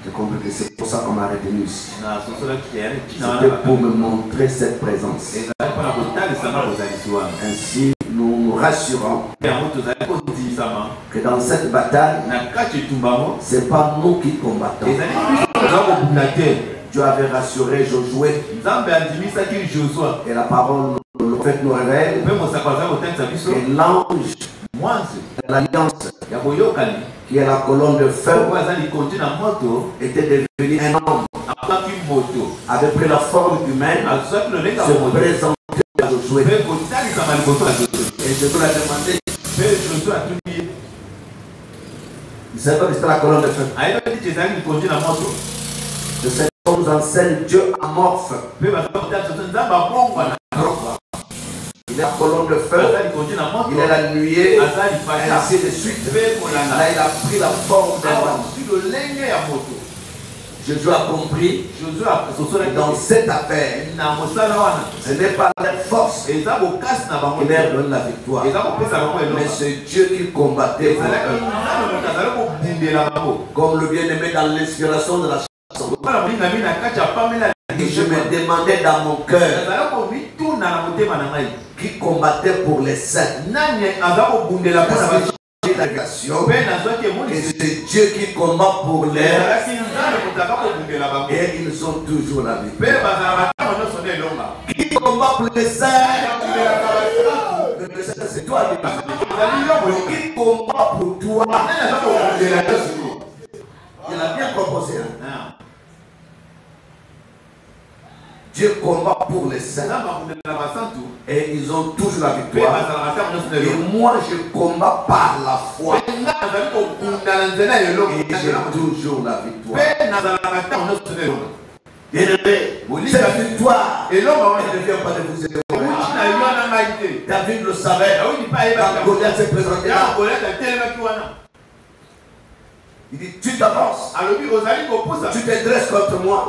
J'ai compris que c'est pour ça qu'on m'a retenu ici. C'était pour me montrer cette présence. Ainsi, nous nous rassurons que dans cette bataille, ce n'est pas nous qui combattons. Dieu avait rassuré Josué. Et la parole nous révèle que l'ange de l'alliance, qui est la colonne de feu, était devenu un homme, avait pris la forme humaine, se présentait à Josué. Et Josué l'a demandé. Il savait pas que c'était la colonne de feu. De cette nous enseigne Dieu amorphe. Il est la colonne de feu, il est la nuée, et ainsi de suite. Là, il a pris la forme d'un homme. Jésus a compris que dans cette affaire, ce n'est pas la force qui leur donne la victoire, mais c'est Dieu qui combattait pour eux. Comme le bien-aimé dans l'inspiration de la chanson. Et je me demandais dans mon cœur qui combattait pour les saints. Et c'est Dieu qui combat pour les et ils ont toujours la victoire. Qui combat pour les saints? C'est toi qui combat pour toi. Il a bien proposé. Dieu combat pour les saints et ils ont toujours la victoire. Et moi je combats par la foi et j'ai toujours la victoire. Bien-aimé, cette victoire elle ne vient pas de vous aider. David le savait quand Goliath s'est présenté là. Il dit, tu t'avances, tu te dresses contre moi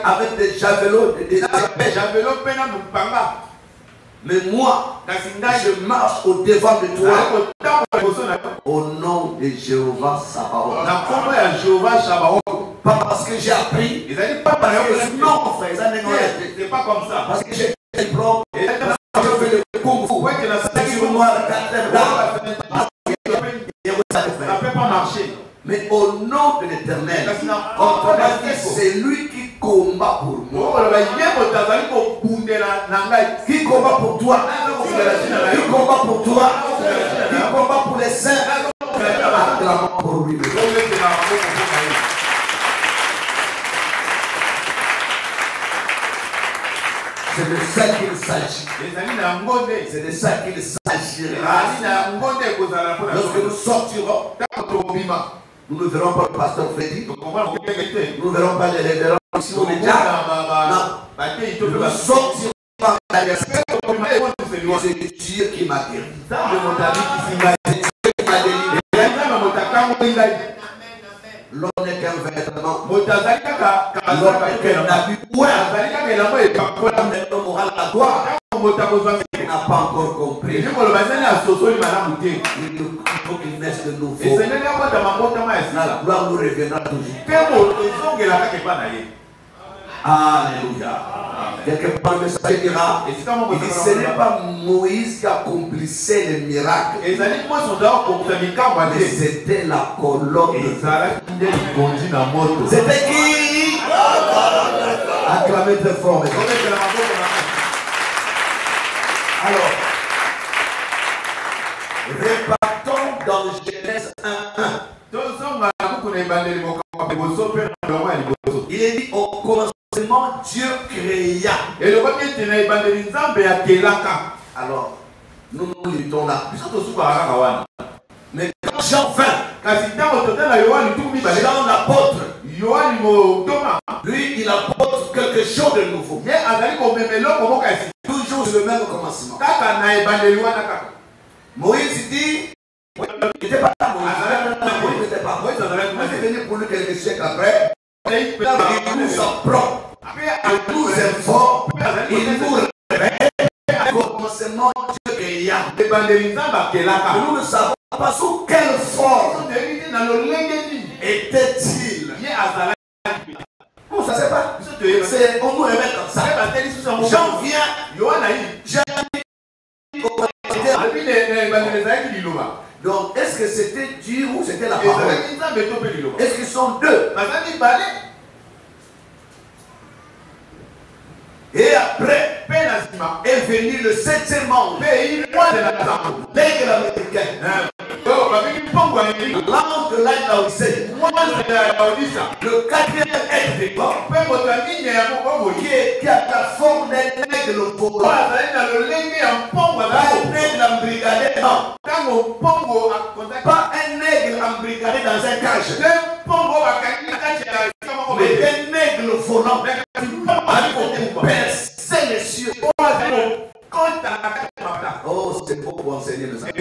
avec des javelots, des épées. Mais moi, je marche au devant de toi au nom de Jéhovah Sabaoth. Pas parce que j'ai appris, non frère, c'est pas comme ça. Parce que j'ai fait le plan, parce que je fais le kung fu, mais au nom de l'Éternel, c'est lui qui combat pour moi. Qui combat pour toi? Qui combat pour toi? Qui combat pour les saints? Acclamons pour lui. C'est de ça qu'il s'agit. C'est de ça qu'il s'agira. Lorsque nous sortirons, nous ne verrons pas le pasteur Freddy. Nous ne verrons pas les révérends. Si on est déjà, nous sortirons par la c'est Dieu qui m'a guéri. C'est Dieu qui m'a délivré. L'homme n'est qu'un vêtement. L'homme n'est qu'un habit. L'homme aura la gloire. Il n'a pas encore compris. Il faut qu'il naisse de nouveau. La gloire nous reviendra toujours. Alléluia. Quelque part, le message dira, il dit, ce n'est pas Moïse qui accomplissait les miracles, mais c'était la colonne. C'était qui? Acclamez très fort. Alors, repartons dans Genèse 1:1. Il est dit au commencement Dieu créa. Alors, nous nous limitons là. Mais quand Jean vint, Jean l'apôtre, lui il apporte quelque chose de nouveau. Toujours le même commencement. Moïse dit, il n'était pas là. Moïse n'était pas. Moïse est venu pour lui quelques siècles après. Il nous apprend, il nous informe, il nous révèle au commencement Dieu créa. Nous ne savons pas sous quelle forme était-il. Bon, ça c'est pas. C'est, on nous remet comme ça. Jean vient, donc, est-ce que c'était Dieu ou c'était la parole? Est-ce qu'ils sont deux? Et après, est venu le 7e membre, l'aigle américain. L'ange de l'âge Laodicée. Le 4e aigle qui a la forme d'un aigle volant. Un aigle embrigadé. Non. Pas un aigle embrigadé dans un cage. Mais un aigle volant. Percer les cieux. Oh, c'est beau pour enseigner le salut.